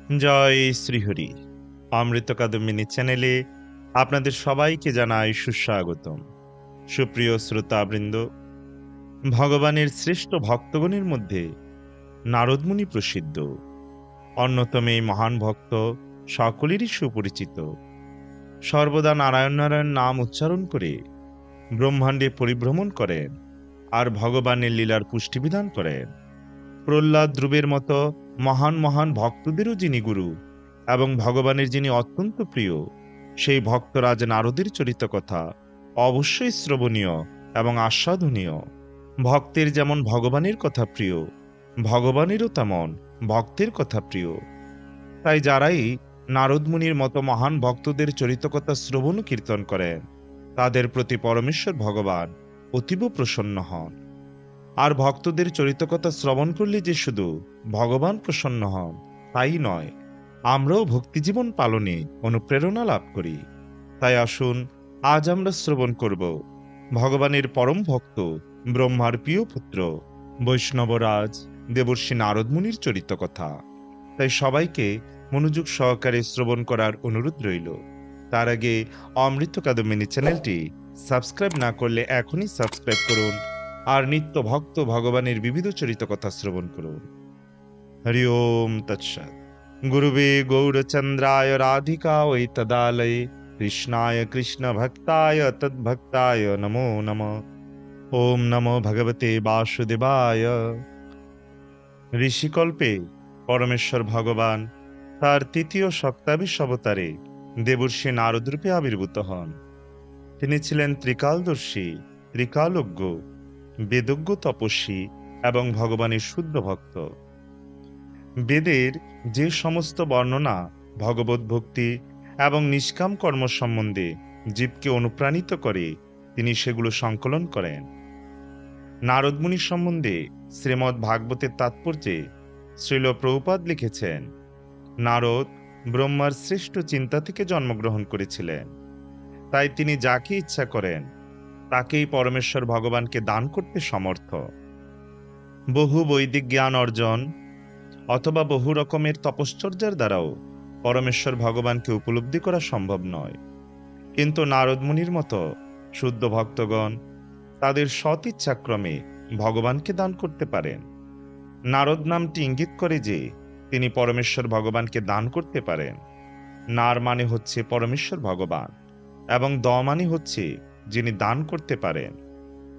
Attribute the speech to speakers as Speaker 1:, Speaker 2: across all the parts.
Speaker 1: জয় শ্রীহরি। অমৃত কাদম্বিনী চ্যানেলে আপনাদের সবাইকে জানাই সুস্বাগতম। সুপ্রিয় শ্রোতাবৃন্দ, ভগবানের শ্রেষ্ঠ ভক্তগণের মধ্যে নারদমুনি প্রসিদ্ধ। অন্যতম এই মহান ভক্ত সকলেরই সুপরিচিত। সর্বদা নারায়ণ নারায়ণ নাম উচ্চারণ করে ব্রহ্মাণ্ডে পরিভ্রমণ করেন আর ভগবানের লীলার পুষ্টিবিধান করেন। প্রহ্লাদ ধ্রুবের মতো মহান মহান ভক্তদেরও যিনি গুরু এবং ভগবানের যিনি অত্যন্ত প্রিয়, সেই ভক্তরাজ নারদের চরিত কথা অবশ্যই শ্রবণীয় এবং আস্বাদনীয়। ভক্তের যেমন ভগবানের কথা প্রিয়, ভগবানেরও তেমন ভক্তের কথা প্রিয়। তাই যারাই নারদমুনির মতো মহান ভক্তদের চরিতকথা শ্রবণ ও কীর্তন করেন, তাদের প্রতি পরমেশ্বর ভগবান অতীব প্রসন্ন হন। আর ভক্তদের চরিতকথা শ্রবণ করলে যে শুধু ভগবান প্রসন্ন হন তাই নয়, আমরাও ভক্তিজীবন পালনে অনুপ্রেরণা লাভ করি। তাই আসুন আজ আমরা শ্রবণ করব ভগবানের পরম ভক্ত ব্রহ্মার প্রিয় পুত্র বৈষ্ণবরাজ দেবর্ষি নারদমুনির চরিতকথা। তাই সবাইকে মনোযোগ সহকারে শ্রবণ করার অনুরোধ রইল। তার আগে অমৃত কাদম্বিনী চ্যানেলটি সাবস্ক্রাইব না করলে এখনই সাবস্ক্রাইব করুন আর নিত্য ভক্ত ভগবানের বিবিধ চরিত কথা শ্রবণ করুন। হরি ওম তৎসৎ। গুরুবে গৌরচন্দ্রায় রাধিকায় তদালয়ে কৃষ্ণায় কৃষ্ণ ভক্তায় তদ্ভক্তায় নমো নমঃ। ওম নমো ভগবতে বাসুদেবায়। ঋষিকল্পে পরমেশ্বর ভগবান তার তৃতীয় সপ্তাবিশ অবতারে দেবর্ষি নারদরূপে আবির্ভূত হন। তিনি ছিলেন ত্রিকালদর্শী, ত্রিকালজ্ঞ, বেদজ্ঞ, তপস্বী এবং ভগবানের শুদ্ধ ভক্ত। বেদের যে সমস্ত বর্ণনা ভগবত ভক্তি এবং নিষ্কাম কর্ম সম্বন্ধে জীবকে অনুপ্রাণিত করে, তিনি সেগুলো সংকলন করেন। নারদমুনি সম্বন্ধে শ্রীমদ্ ভাগবতের তাৎপর্যে শ্রীল প্রভুপাদ লিখেছেন, নারদ ব্রহ্মার শ্রেষ্ঠ চিন্তা থেকে জন্মগ্রহণ করেছিলেন। তাই তিনি যাকে ইচ্ছা করেন তাকেই পরমেশ্বর ভগবানকে দান করতে সমর্থ। বহু বৈদিক জ্ঞান অর্জন অথবা বহু রকমের তপশ্চর্যার দ্বারাও পরমেশ্বর ভগবানকে উপলব্ধি করা সম্ভব নয়। কিন্তু নারদমুনির মতো শুদ্ধ ভক্তগণ তাদের সৎ ইচ্ছাক্রমে ভগবানকে দান করতে পারেন। নারদ নামটি ইঙ্গিত করে যে তিনি পরমেশ্বর ভগবানকে দান করতে পারেন। নার মানে হচ্ছে পরমেশ্বর ভগবান এবং দ মানে হচ্ছে যিনি দান করতে পারেন।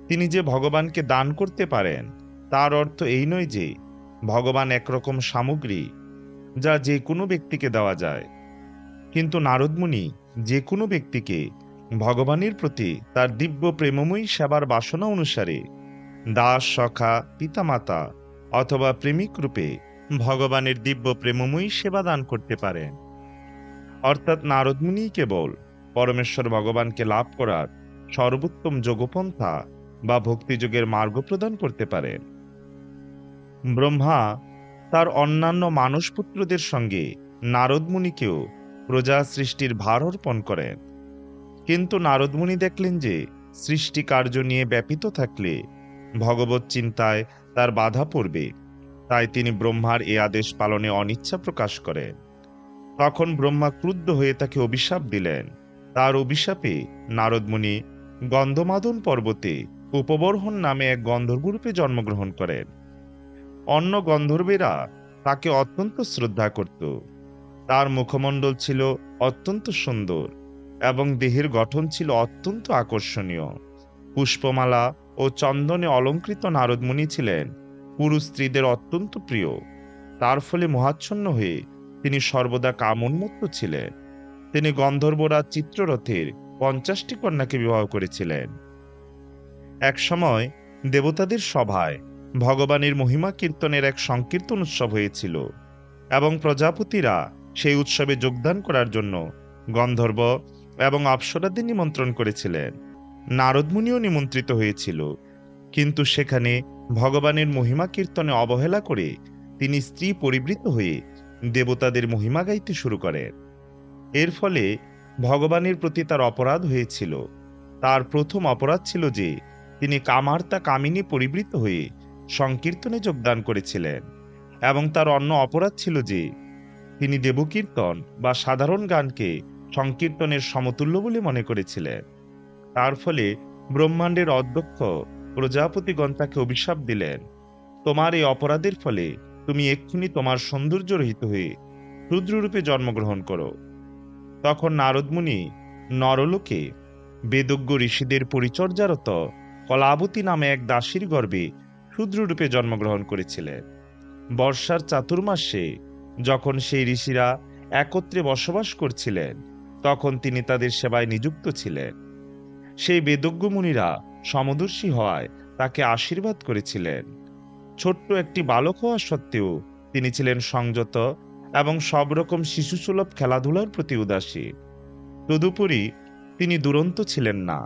Speaker 1: তিনি যে ভগবানকে দান করতে পারেন তার অর্থ এই নয় যে ভগবান একরকম সামগ্রী যা যে কোনো ব্যক্তিকে দেওয়া যায়। কিন্তু নারদমুনি যে কোনো ব্যক্তিকে ভগবানের প্রতি তার দিব্য প্রেমময়ী সেবার বাসনা অনুসারে দাস, সখা, পিতামাতা অথবা প্রেমিক রূপে ভগবানের দিব্য প্রেমময়ী সেবা দান করতে পারেন। অর্থাৎ নারদমুনি কেবল পরমেশ্বর ভগবানকে লাভ করার সর্বোত্তম যোগপন্থা বা ভক্তিযোগের মার্গ প্রদান করতে পারেন। ব্রহ্মা তার অন্যান্য মানসপুত্রদের সঙ্গে নারদমুনিকেও প্রজা সৃষ্টির ভার অর্পণ করেন। কিন্তু নারদমুনি দেখলেন যে সৃষ্টি কার্য নিয়ে ব্যাপিত থাকলে ভগবত চিন্তায় তার বাধা পড়বে। তাই তিনি ব্রহ্মার এ আদেশ পালনে অনিচ্ছা প্রকাশ করেন। তখন ব্রহ্মা ক্রুদ্ধ হয়ে তাকে অভিশাপ দিলেন। তার অভিশাপে নারদমুনি গন্ধমাদন পর্বতে উপবর্হণ নামে এক গন্ধর্বরূপে জন্মগ্রহণ করেন। অন্য গন্ধর্বেরা তাকে অত্যন্ত শ্রদ্ধা করত। তার মুখমণ্ডল ছিল অত্যন্ত সুন্দর এবং দেহের গঠন ছিল অত্যন্ত আকর্ষণীয়। পুষ্পমালা ও চন্দনে অলঙ্কৃত নারদমুনি ছিলেন পুরুষ স্ত্রীদের অত্যন্ত প্রিয়। তার ফলে মোহাচ্ছন্ন হয়ে তিনি সর্বদা কামোন্মত্ত ছিলেন। তিনি গন্ধর্বরাজ চিত্ররথের 50টি কন্যাকে বিবাহ করেছিলেন। এক সময় দেবতাদের সভায় ভগবানের মহিমা কীর্তনের এক সংকীর্তন উৎসব হয়েছিল এবং প্রজাপতিরা সেই উৎসবে যোগদান করার জন্য গন্ধর্ব এবং অপ্সরাদের নিমন্ত্রণ করেছিলেন। নারদমুনিও নিমন্ত্রিত হয়েছিল, কিন্তু সেখানে ভগবানের মহিমা কীর্তনে অবহেলা করে তিনি স্ত্রী পরিবৃত হয়ে দেবতাদের মহিমা গাইতে শুরু করেন। এর ফলে ভগবানের প্রতি তার অপরাধ হয়েছিল। তার প্রথম অপরাধ ছিল যে তিনি কামার্তা কামিনী পরিবৃত হয়ে সংকীর্তনে যোগদান করেছিলেন, এবং তার অন্য অপরাধ ছিল যে তিনি দেবকীর্তন বা সাধারণ গানকে সংকীর্তনের সমতুল্য বলে মনে করেছিলেন। তার ফলে ব্রহ্মাণ্ডের অধ্যক্ষ প্রজাপতিগণ তাকে অভিশাপ দিলেন, তোমার এই অপরাধের ফলে তুমি এক্ষুনি তোমার সৌন্দর্য রহিত হয়ে রুদ্ররূপে জন্মগ্রহণ করো। তখন নারদমুনি নরলোকে বেদজ্ঞ ঋষিদের পরিচর্যারত কলাবতী নামে এক দাসীর গর্ভে শূদ্ররূপে জন্মগ্রহণ করেছিলেন। বর্ষার চাতুর্মাসে যখন সেই ঋষিরা একত্রে বসবাস করছিলেন, তখন তিনি তাদের সেবায় নিযুক্ত ছিলেন। সেই বেদজ্ঞ মুনিরা সমদর্শী হওয়ায় তাকে আশীর্বাদ করেছিলেন। ছোট্ট একটি বালক হওয়া সত্ত্বেও তিনি ছিলেন সংযত এবং সব রকম শিশুসুলভ খেলাধুলার প্রতি উদাসী। তদুপরি তিনি দুরন্ত ছিলেন না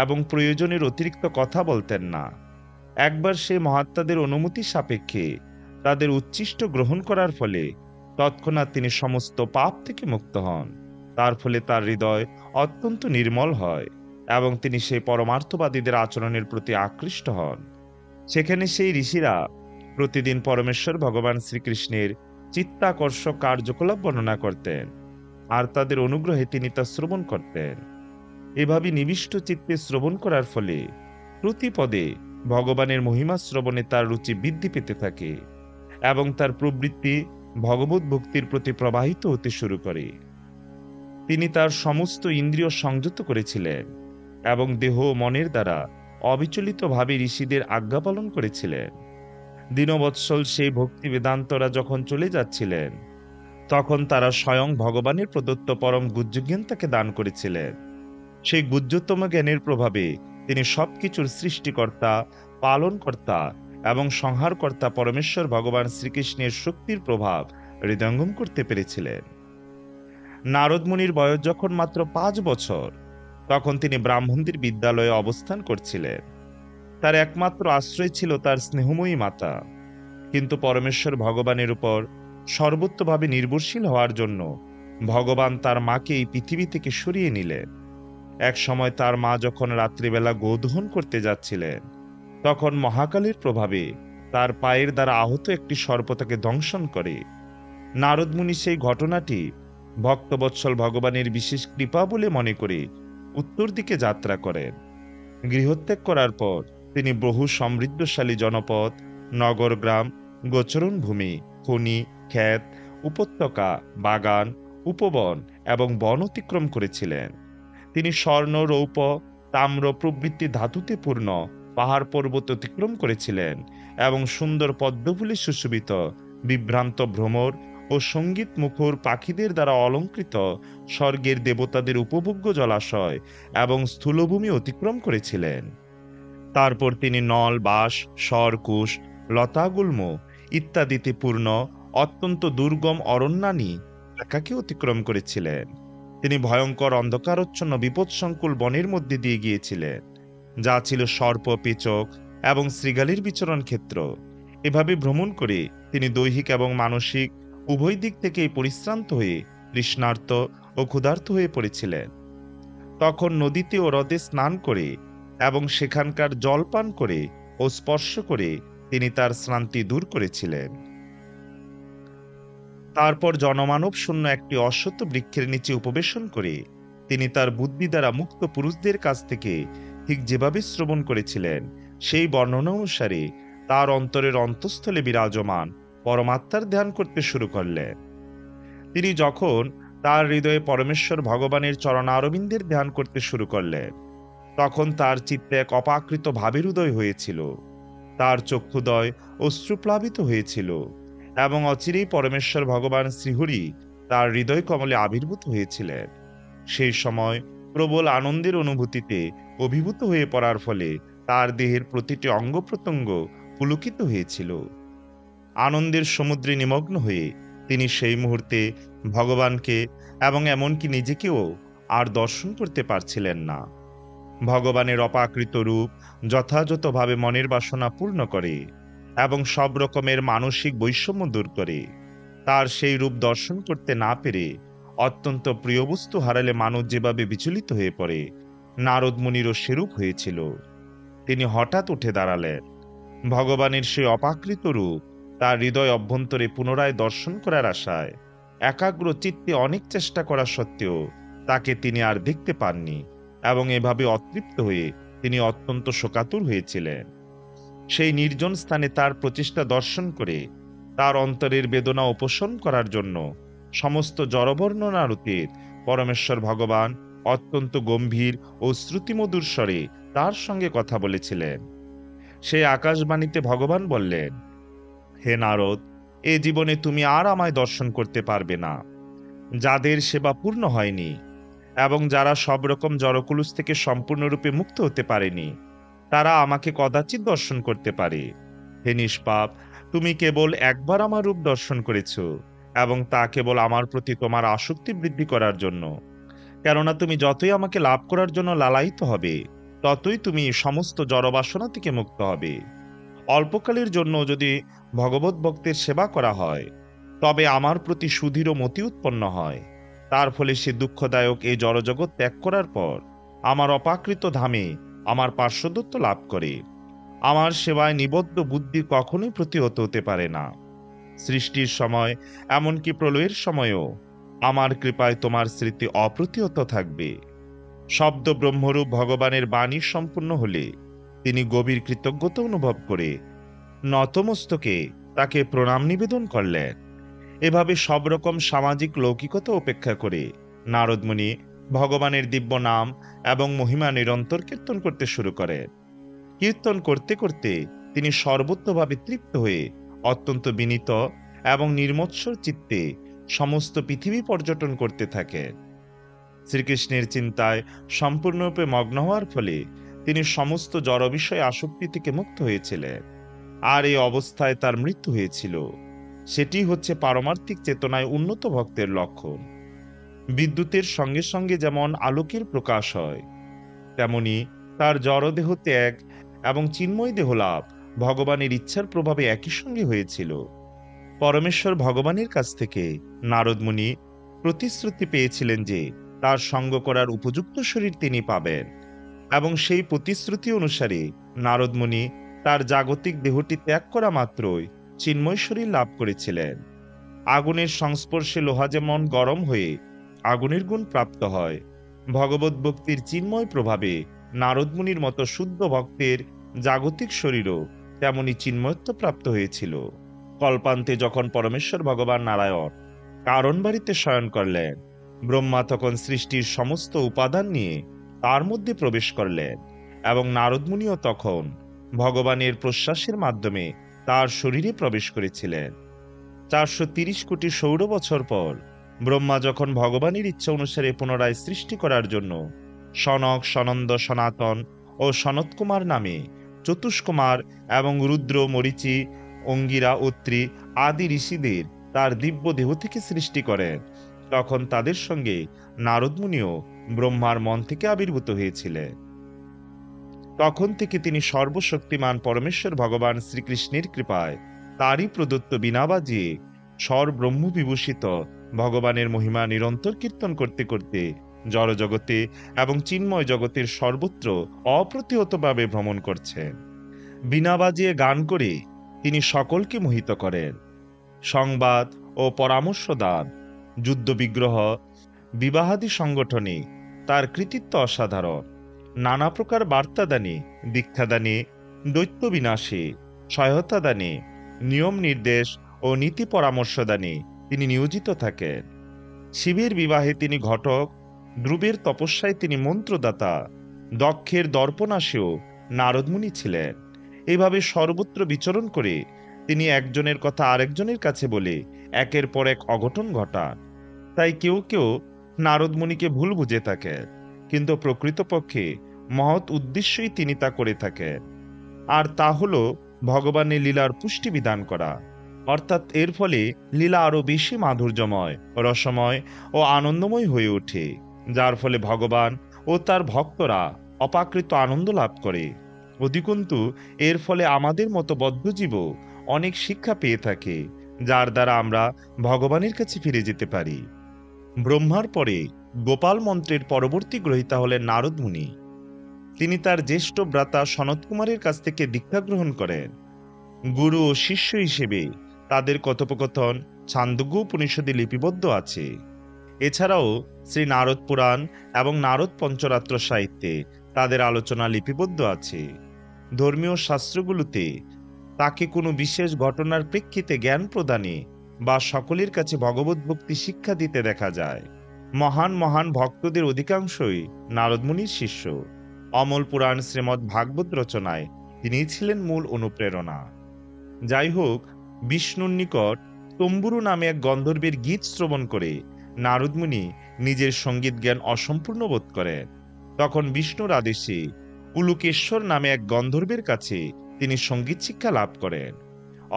Speaker 1: এবং প্রয়োজনের অতিরিক্ত কথা বলতেন না। একবার সেই মহাত্মাদের অনুমতি সাপেক্ষে তাদের উচ্ছিষ্ট গ্রহণ করার ফলে তৎক্ষণাৎ তিনি সমস্ত পাপ থেকে মুক্ত হন। তার ফলে তার হৃদয় অত্যন্ত নির্মল হয় এবং তিনি সেই পরমার্থবাদীদের আচরণের প্রতি আকৃষ্ট হন। সেখানে সেই ঋষিরা প্রতিদিন পরমেশ্বর ভগবান শ্রীকৃষ্ণের চিত্তাকর্ষক কার্যকলাপ বর্ণনা করতেন, আর তাদের অনুগ্রহে তিনি তা শ্রবণ করতেন। এভাবে নিবিষ্ট চিত্তে শ্রবণ করার ফলে প্রতি পদে ভগবানের মহিমা শ্রবণে তার রুচি বৃদ্ধি পেতে থাকে এবং তার প্রবৃত্তি ভগবত ভক্তির প্রতি প্রবাহিত হতে শুরু করে। তিনি তার সমস্ত ইন্দ্রিয় সংযত করেছিলেন এবং দেহ ও মনের দ্বারা অবিচলিতভাবে ঋষিদের আজ্ঞা পালন করেছিলেন। দীনবৎসল সেই ভক্তি বেদান্তরা যখন চলে যাচ্ছিলেন, তখন তারা স্বয়ং ভগবানের প্রদত্ত পরম গুহ্যজ্ঞান তাকে দান করেছিলেন। সেই গুহ্যতম জ্ঞানের প্রভাবে তিনি সবকিছুর সৃষ্টিকর্তা, পালনকর্তা এবং সংহারকর্তা পরমেশ্বর ভগবান শ্রীকৃষ্ণের শক্তির প্রভাব হৃদয়ঙ্গম করতে পেরেছিলেন। নারদ মুনির বয়স যখন মাত্র 5 বছর, তখন তিনি ব্রাহ্মণদের বিদ্যালয়ে অবস্থান করছিলেন। তার একমাত্র আশ্রয় ছিল তার স্নেহময়ী মাতা। কিন্তু পরমেশ্বর ভগবানের উপর সর্বত্রভাবে নির্ভরশীল হওয়ার জন্য ভগবান তার মাকে এই পৃথিবী থেকে সরিয়ে নিলেন। এক সময় তার মা যখন রাত্রিবেলা গোদহন করতে যাচ্ছিলেন, তখন মহাকালের প্রভাবে তার পায়ের দ্বারা আহত একটি সর্প তাকে দংশন করে। নারদ মুনি সেই ঘটনাটি ভক্তবৎসল ভগবানের বিশেষ কৃপা বলে মনে করে উত্তর দিকে যাত্রা করেন। গৃহত্যাগ করার পর তিনি বহু সমৃদ্ধশালী জনপদ, নগর, গ্রাম, গোচরণ ভূমি, খনি, ক্ষেত, উপত্যকা, বাগান, উপবন এবং বন অতিক্রম করেছিলেন। তিনি স্বর্ণ, রৌপ্য, তাম্র প্রভৃতি ধাতুতে পূর্ণ পাহাড় পর্বত অতিক্রম করেছিলেন এবং সুন্দর পদ্মফুলে সুশোভিত বিভ্রান্ত ভ্রমর ও সঙ্গীত মুখর পাখিদের দ্বারা অলঙ্কৃত স্বর্গের দেবতাদের উপভোগ্য জলাশয় এবং স্থূলভূমি অতিক্রম করেছিলেন। তারপর তিনি নল, বাঁশ, শরকুশ, লতাগুল্ম ইত্যাদিতে পূর্ণ অত্যন্ত দুর্গম অরণ্যানী এলাকাকে অতিক্রম করেছিলেন। তিনি ভয়ঙ্কর অন্ধকারচ্ছন্ন বিপদসংকুল বনের মধ্যে দিয়ে গিয়েছিলেন, যা ছিল সর্প, পেচক এবং শৃগালের বিচরণ ক্ষেত্র। এভাবে ভ্রমণ করে তিনি দৈহিক এবং মানসিক উভয় দিক থেকেই পরিশ্রান্ত হয়ে তৃষ্ণার্ত ও ক্ষুধার্ত হয়ে পড়েছিলেন। তখন নদীতে ও হ্রদে স্নান করে এবং সেখানকার জল পান করে ও স্পর্শ করে তিনি তার শ্রান্তি দূর করেছিলেন। তারপর জনমানব শূন্য একটি অশ্বত্থ বৃক্ষের নিচে উপবেশন করে তিনি তার বুদ্ধি দ্বারা মুক্ত পুরুষদের কাছ থেকে ঠিক যেভাবে শ্রবণ করেছিলেন, সেই বর্ণনা অনুসারে তার অন্তরের অন্তঃস্থলে বিরাজমান পরমাত্মার ধ্যান করতে শুরু করলেন। তিনি যখন তার হৃদয়ে পরমেশ্বর ভগবানের চরণারবিন্দের ধ্যান করতে শুরু করলেন, তখন তার চিত্তে এক অপাকৃত ভাবের উদয় হয়েছিল। তার চক্ষুদয় অশ্রুপ্লাবিত হয়েছিল এবং অচিরেই পরমেশ্বর ভগবান শ্রীহরি তার হৃদয় কমলে আবির্ভূত হয়েছিলেন। সেই সময় প্রবল আনন্দের অনুভূতিতে অভিভূত হয়ে পড়ার ফলে তার দেহের প্রতিটি অঙ্গ প্রত্যঙ্গ পুলকিত হয়েছিল। আনন্দের সমুদ্রে নিমগ্ন হয়ে তিনি সেই মুহূর্তে ভগবানকে এবং এমনকি নিজেকেও আর দর্শন করতে পারছিলেন না। ভগবানের অপাকৃত রূপ যথাযথভাবে মনের বাসনা পূর্ণ করে এবং সব রকমের মানসিক বৈষম্য দূর করে। তার সেই রূপ দর্শন করতে না পেরে অত্যন্ত প্রিয় বস্তু হারালে মানুষ যেভাবে বিচলিত হয়ে পড়ে, নারদ মুনিরও সেরূপ হয়েছিল। তিনি হঠাৎ উঠে দাঁড়ালেন। ভগবানের সেই অপাকৃত রূপ তার হৃদয় অভ্যন্তরে পুনরায় দর্শন করার আশায় একাগ্র চিত্তে অনেক চেষ্টা করা সত্ত্বেও তাকে তিনি আর দেখতে পাননি, এবং এভাবে অতৃপ্ত হয়ে তিনি অত্যন্ত শোকাতুর হয়েছিলেন। সেই নির্জন স্থানে তার প্রচেষ্টা দর্শন করে তার অন্তরের বেদনা উপশম করার জন্য সমস্ত জড়বর্ণনারূপের পরমেশ্বর ভগবান অত্যন্ত গম্ভীর ও শ্রুতিমধুর স্বরে তার সঙ্গে কথা বলেছিলেন। সেই আকাশবাণীতে ভগবান বললেন, হে নারদ, এ জীবনে তুমি আর আমায় দর্শন করতে পারবে না। যাদের সেবা পূর্ণ হয়নি এবং যারা সব রকম জড়কুলুস থেকে সম্পূর্ণরূপে মুক্ত হতে পারেনি, তারা আমাকে কদাচিৎ দর্শন করতে পারে। হে নিষ্পাপ, তুমি কেবল একবার আমার রূপ দর্শন করেছ, এবং তা কেবল আমার প্রতি তোমার আসক্তি বৃদ্ধি করার জন্য। কেননা তুমি যতই আমাকে লাভ করার জন্য লালায়িত হবে, ততই তুমি সমস্ত জড়বাসনা থেকে মুক্ত হবে। অল্পকালের জন্য যদি ভগবত ভক্তের সেবা করা হয়, তবে আমার প্রতি সুদৃঢ় মতি উৎপন্ন হয়। তার ফলে সে দুঃখদায়ক এই জড়জগৎ ত্যাগ করার পর আমার অপাকৃত ধামে আমার পার্শ্বদত্ত লাভ করে। আমার সেবায় নিবদ্ধ বুদ্ধি কখনোই প্রতিহত হতে পারে না। সৃষ্টির সময়, এমনকি প্রলয়ের সময়ও আমার কৃপায় তোমার স্মৃতি অপ্রতিহত থাকবে। শব্দ ব্রহ্মরূপ ভগবানের বাণী সম্পূর্ণ হলে তিনি গভীর কৃতজ্ঞতা অনুভব করে নতমস্তকে তাকে প্রণাম নিবেদন করলেন। এভাবে সব রকম সামাজিক লৌকিকতা উপেক্ষা করে নারদমুনি ভগবানের দিব্য নাম এবং মহিমা নিরন্তর কীর্তন করতে শুরু করেন। কীর্তন করতে করতে তিনি সর্বত্রভাবে তৃপ্ত হয়ে অত্যন্ত বিনীত এবং নির্মৎসর চিত্তে সমস্ত পৃথিবী পর্যটন করতে থাকেন। শ্রীকৃষ্ণের চিন্তায় সম্পূর্ণরূপে মগ্ন হওয়ার ফলে তিনি সমস্ত জড় বিষয়ে আসক্তি থেকে মুক্ত হয়েছিলেন, আর এই অবস্থায় তার মৃত্যু হয়েছিল। সেটি হচ্ছে পারমার্থিক চেতনায় উন্নত ভক্তের লক্ষণ। বিদ্যুতের সঙ্গে সঙ্গে যেমন আলোকের প্রকাশ হয়, তেমনি তার জড়দেহ ত্যাগ এবং চিন্ময় দেহ লাভ ভগবানের ইচ্ছার প্রভাবে একই সঙ্গে হয়েছিল। পরমেশ্বর ভগবানের কাছ থেকে নারদমুনি প্রতিশ্রুতি পেয়েছিলেন যে তার সঙ্গ করার উপযুক্ত শরীর তিনি পাবেন, এবং সেই প্রতিশ্রুতি অনুসারে নারদমুনি তার জাগতিক দেহটি ত্যাগ করা মাত্রই চিন্ময় শরীর লাভ করেছিলেন। আগুনের সংস্পর্শে লোহা যেমন গরম হয়ে আগুনের গুণ প্রাপ্ত হয়, ভগবত ভক্তির চিন্ময় প্রভাবে নারদমুনির মতো শুদ্ধ ভক্তের জাগতিক শরীরও তেমনি চিন্ময়ত্ব প্রাপ্ত হয়েছিল। কল্পান্তে যখন পরমেশ্বর ভগবান নারায়ণ কারণ বাড়িতে শয়ন করলেন, ব্রহ্মা তখন সৃষ্টির সমস্ত উপাদান নিয়ে তার মধ্যে প্রবেশ করলেন, এবং নারদমুনিও তখন ভগবানের প্রশ্বাসের মাধ্যমে তার শরীরে প্রবেশ করেছিলেন। 430 কোটি সৌর বছর পর ব্রহ্মা যখন ভগবানের ইচ্ছা অনুসারে পুনরায় সৃষ্টি করার জন্য সনক, সনন্দ, সনাতন ও সনৎকুমার নামে চতুষ্কুমার এবং রুদ্র, মরিচি, অঙ্গিরা, অত্রি আদি ঋষিদের তার দিব্য দেহ থেকে সৃষ্টি করেন, তখন তাদের সঙ্গে নারদমুনিও ব্রহ্মার মন থেকে আবির্ভূত হয়েছিলেন। তখন থেকে তিনি সর্বশক্তিমান পরমেশ্বর ভগবান শ্রীকৃষ্ণের কৃপায় তারই প্রদত্ত বীণা বাজিয়ে সর্বব্রহ্ম বিভূষিত ভগবানের মহিমা নিরন্তর কীর্তন করতে করতে জড়জগতে এবং চিন্ময় জগতের সর্বত্র অপ্রতিহতভাবে ভ্রমণ করছেন। বীণা বাজিয়ে গান করে তিনি সকলকে মোহিত করেন। সংবাদ ও পরামর্শ দান, যুদ্ধ বিগ্রহ, বিবাহাদি সংগঠনে তার কৃতিত্ব অসাধারণ। নানা প্রকার বার্তাদানে, দীক্ষাদানে, দৈত্য বিনাশে, সহায়তা দানে, নিয়ম নির্দেশ ও নীতি পরামর্শ দানে তিনি নিয়োজিত থাকেন। শিবের বিবাহে তিনি ঘটক, ধ্রুবের তপস্যায় তিনি মন্ত্রদাতা, দক্ষের দর্পণাসেও নারদমুনি ছিলেন। এইভাবে সর্বত্র বিচরণ করে তিনি একজনের কথা আরেকজনের কাছে বলে একের পর এক অঘটন ঘটান। তাই কেউ কেউ নারদমুনিকে ভুল বুঝে থাকেন, কিন্তু প্রকৃতপক্ষে মহৎ উদ্দেশ্যই তিনি তা করে থাকেন, আর তা হল ভগবানের লীলার পুষ্টি বিধান করা। অর্থাৎ এর ফলে লীলা আরো বেশি মাধুর্যময়, রসময় ও আনন্দময় হয়ে ওঠে, যার ফলে ভগবান ও তার ভক্তরা অপাকৃত আনন্দ লাভ করে। অধিকন্তু এর ফলে আমাদের মতো বদ্ধজীবও অনেক শিক্ষা পেয়ে থাকে, যার দ্বারা আমরা ভগবানের কাছে ফিরে যেতে পারি। ব্রহ্মার পরে গোপাল মন্ত্রের পরবর্তী গ্রহীতা হলেন নারদমুনি। তিনি তার জ্যেষ্ঠ ভ্রাতা সনৎকুমারের কাছ থেকে দীক্ষা গ্রহণ করেন। গুরু ও শিষ্য হিসেবে তাদের কথোপকথন ছান্দোগ্য উপনিষদে লিপিবদ্ধ আছে। এছাড়াও শ্রী নারদ পুরাণ এবং নারদ পঞ্চরাত্র সাহিত্যে তাদের আলোচনা লিপিবদ্ধ আছে। ধর্মীয় শাস্ত্রগুলোতে তাকে কোনো বিশেষ ঘটনার প্রেক্ষিতে জ্ঞান প্রদানে বা সকলের কাছে ভগবত ভক্তি শিক্ষা দিতে দেখা যায়। মহান মহান ভক্তদের অধিকাংশই নারদমুনির শিষ্য। অমল পুরাণ শ্রীমদ্ ভাগবত রচনায় তিনিই ছিলেন মূল অনুপ্রেরণা। যাই হোক, বিষ্ণুর নিকট তম্বুরু নামে এক গন্ধর্বের গীত শ্রবণ করে নারদমুনি নিজের সঙ্গীত জ্ঞান অসম্পূর্ণ বোধ করেন। তখন বিষ্ণুর আদেশে উলুকেশ্বর নামে এক গন্ধর্বের কাছে তিনি সঙ্গীত শিক্ষা লাভ করেন।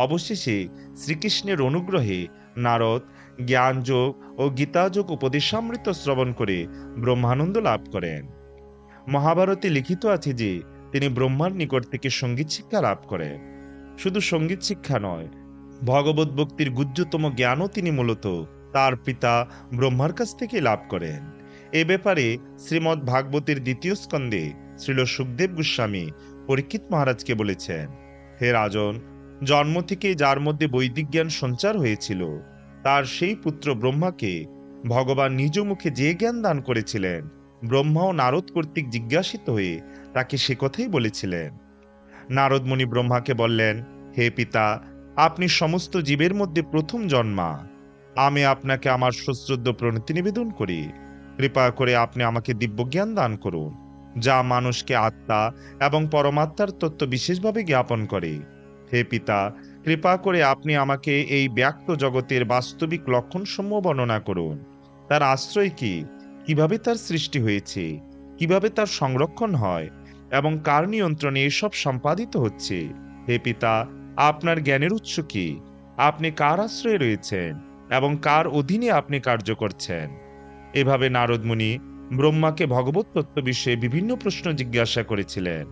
Speaker 1: অবশেষে শ্রীকৃষ্ণের অনুগ্রহে নারদ জ্ঞানযোগ ও গীতাযোগ উপদেশামৃত শ্রবণ করে ব্রহ্মানন্দ লাভ করেন। মহাভারতে লিখিত আছে যে তিনি ব্রহ্মার নিকট থেকে সঙ্গীত শিক্ষা লাভ করেন। শুধু সঙ্গীত শিক্ষা নয়, ভগবত ভক্তির গুহ্যতম জ্ঞানও তিনি মূলত তার পিতা ব্রহ্মার কাছ থেকে লাভ করেন। এ ব্যাপারে শ্রীমদ্ ভাগবতের দ্বিতীয় স্কন্ধে শ্রীল সুখদেব গোস্বামী পরীক্ষিত মহারাজকে বলেছেন, হে রাজন, জন্ম থেকে যার মধ্যে বৈদিক জ্ঞান সঞ্চার হয়েছিল, তার সেই পুত্র ব্রহ্মাকে ভগবান নিজ মুখে যে জ্ঞান দান করেছিলেন, ব্রহ্মা ও নারদ কর্তৃক জিজ্ঞাসিত হয়ে তাকে সে কথাই বলেছিলেন। নারদ মুনি ব্রহ্মাকে বললেন, হে পিতা, আপনি সমস্ত জীবের মধ্যে প্রথম জন্মা। আমি আপনাকে আমার সশ্রদ্ধ প্রণতি নিবেদন করি। কৃপা করে আপনি আমাকে দিব্যজ্ঞান দান করুন, যা মানুষকে আত্মা এবং পরমাত্মার তত্ত্ব বিশেষভাবে জ্ঞাপন করে। হে পিতা, কৃপা করে আপনি আমাকে এই ব্যক্ত জগতের বাস্তবিক লক্ষণসমূহ বর্ণনা করুন। তার আশ্রয় কি, কিভাবে তার সৃষ্টি হয়েছে, কিভাবে তার সংরক্ষণ হয় এবং কার নিয়ন্ত্রণে এসব সম্পাদিত হচ্ছে। হে পিতা, আপনার জ্ঞানের উৎস কি, আপনি কার আশ্রয়ে রয়েছেন এবং কার অধীনে আপনি কার্য করছেন। এভাবে নারদ মুনি ব্রহ্মাকে ভগবত তত্ত্ব বিষয়ে বিভিন্ন প্রশ্ন জিজ্ঞাসা করেছিলেন।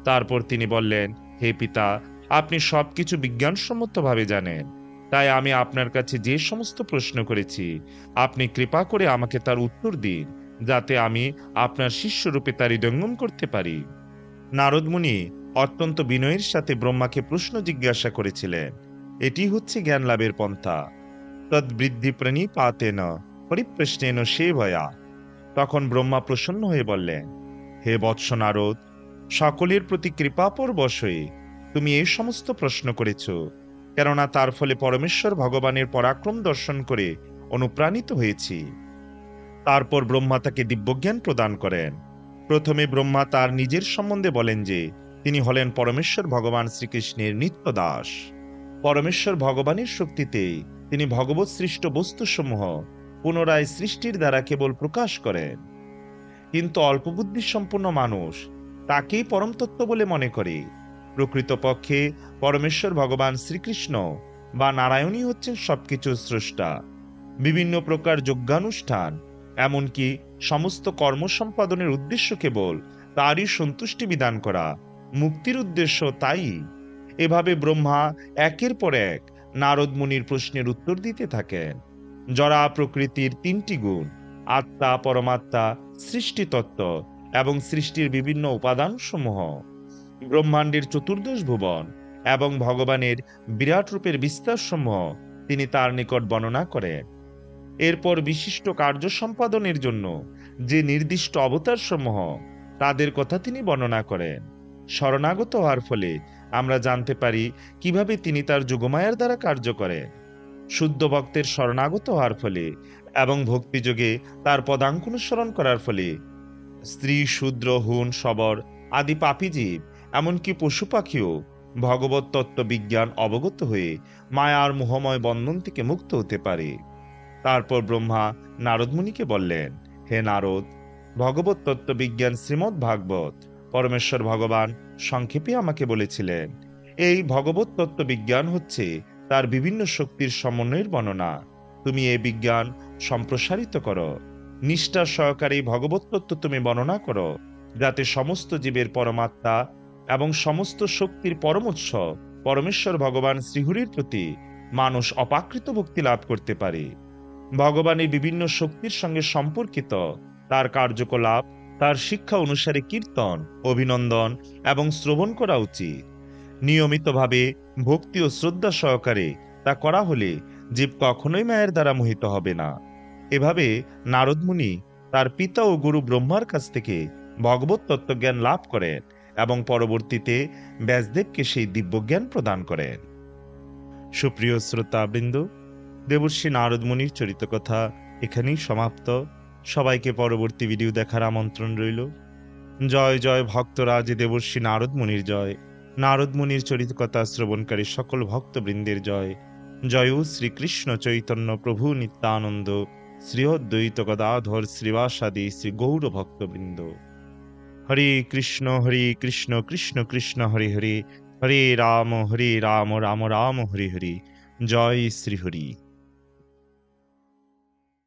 Speaker 1: তারপর তিনি বললেন, হে পিতা, আপনি সবকিছু বিজ্ঞানসম্মতভাবে জানেন, তাই আমি আপনার কাছে যে সমস্ত প্রশ্ন করেছি, আপনি কৃপা করে আমাকে তার উত্তর দিন, যাতে আমি আপনার শিষ্যরূপে তার হৃদয়ঙ্গম করতে পারি। নারদ মুনি অত্যন্ত বিনয়ের সাথে ব্রহ্মাকে প্রশ্ন জিজ্ঞাসা করেছিলেন। এটি হচ্ছে জ্ঞান লাভের পন্থা। তদ্বৃদ্ধি প্রণিপাতেন পরিপ্রশ্নেন সেবয়া। তখন ব্রহ্মা প্রসন্ন হয়ে বললেন, হে বৎস নারদ, সকলের প্রতি কৃপাপরবশ হয়ে তুমি এই সমস্ত প্রশ্ন করেছ, কেননা তার ফলে পরমেশ্বর ভগবানের পরাক্রম দর্শন করে অনুপ্রাণিত হয়েছি। তারপর ব্রহ্মা তাকে দিব্যজ্ঞান প্রদান করেন। প্রথমে ব্রহ্মা তার নিজের সম্বন্ধে বলেন যে তিনি হলেন পরমেশ্বর ভগবান শ্রীকৃষ্ণের নিত্য দাস। পরমেশ্বর ভগবানের শক্তিতে তিনি ভগবৎ সৃষ্ট বস্তুসমূহ পুনরায় সৃষ্টির দ্বারা কেবল প্রকাশ করেন। কিন্তু অল্প বুদ্ধি সম্পন্ন মানুষ তাকেই পরম তত্ত্ব বলে মনে করে। প্রকৃতপক্ষে পরমেশ্বর ভগবান শ্রীকৃষ্ণ বা নারায়ণই হচ্ছেন সবকিছুর স্রষ্টা। বিভিন্ন প্রকার যজ্ঞানুষ্ঠান, এমনকি সমস্ত কর্ম সম্পাদনের উদ্দেশ্য কেবল তারই সন্তুষ্টি বিধান করা, মুক্তির উদ্দেশ্য তাই। এভাবে ব্রহ্মা একের পর এক নারদ মুনির প্রশ্নের উত্তর দিতে থাকেন। জড়া প্রকৃতির তিনটি গুণ, আত্মা, পরমাত্মা, সৃষ্টিতত্ত্ব এবং সৃষ্টির বিভিন্ন উপাদান সমূহ, ব্রহ্মাণ্ডের চতুর্দশ ভুবন এবং ভগবানের বিরাট রূপের বিস্তার সমূহ তিনি তার নিকট বর্ণনা করেন। এরপর বিশিষ্ট কার্য সম্পাদনের জন্য যে নির্দিষ্ট অবতার সমূহ, তাদের কথা তিনি বর্ণনা করেন। শরণাগত হওয়ার ফলে আমরা জানতে পারি কিভাবে তিনি তার যোগমায়ার দ্বারা কার্য করেন। শুদ্ধ ভক্তের শরণাগত হওয়ার ফলে এবং ভক্তিযোগে তার পদাঙ্কুনুসরণ করার ফলে স্ত্রী, শূদ্র, হুন, শবর আদি পাপী জীব, এমনকি পশু পাখিও ভগবত তত্ত্ব বিজ্ঞান অবগত হয়ে মায়ার মোহময় বন্ধন থেকে মুক্ত হতে পারে। তারপর ব্রহ্মা নারদ মুনিকে বললেন, হে নারদ, ভগবত তত্ত্ব বিজ্ঞান শ্রীমদ্ ভাগবত পরমেশ্বর ভগবান সংক্ষেপে আমাকে বলেছিলেন। এই ভগবত তত্ত্ব বিজ্ঞান হচ্ছে তার বিভিন্ন শক্তির সমন্বয়ের বর্ণনা। তুমি এই বিজ্ঞান সম্প্রসারিত করো, নিষ্ঠা সহকারে ভগবত তত্ত্ব তুমি বর্ণনা করো, যাতে সমস্ত জীবের পরমাত্মা এবং সমস্ত শক্তির পরমোৎস পরমেশ্বর ভগবান শ্রীহরির প্রতি মানুষ অপাকৃত ভক্তি লাভ করতে পারে। ভগবানের বিভিন্ন শক্তির সঙ্গে সম্পর্কিত তার কার্যকলাপ, তার শিক্ষা অনুসারে কীর্তন, অভিনন্দন এবং শ্রবণ করা উচিত। নিয়মিতভাবে ভক্তি ও শ্রদ্ধা সহকারে তা করা হলে জীব কখনোই মায়ের দ্বারা মোহিত হবে না। এভাবে নারদ মুনি তার পিতা ও গুরু ব্রহ্মার কাছ থেকে ভগবত তত্ত্বজ্ঞান লাভ করেন এবং পরবর্তীতে ব্যাসদেবকে সেই দিব্যজ্ঞান প্রদান করেন। সুপ্রিয় শ্রোতাবৃন্দ, দেবর্ষি নারদ মুনির চরিত কথা এখানেই সমাপ্ত। সবাইকে পরবর্তী ভিডিও দেখার আমন্ত্রণ রইল। জয় জয় ভক্তরাজ দেবর্ষি নারদ মুনির জয়। নারদ মুনির চরিত কথা শ্রবণকারী সকল ভক্তবৃন্দের জয়। জয় শ্রীকৃষ্ণ চৈতন্য প্রভু নিত্যানন্দ শ্রী অদ্বৈত গদাধর শ্রীবাসাদি শ্রী গৌর ভক্তবৃন্দ। হরে কৃষ্ণ কৃষ্ণ কৃষ্ণ হরে হরে, হরে রাম রাম রাম হরে হরে। জয় শ্রী হরি।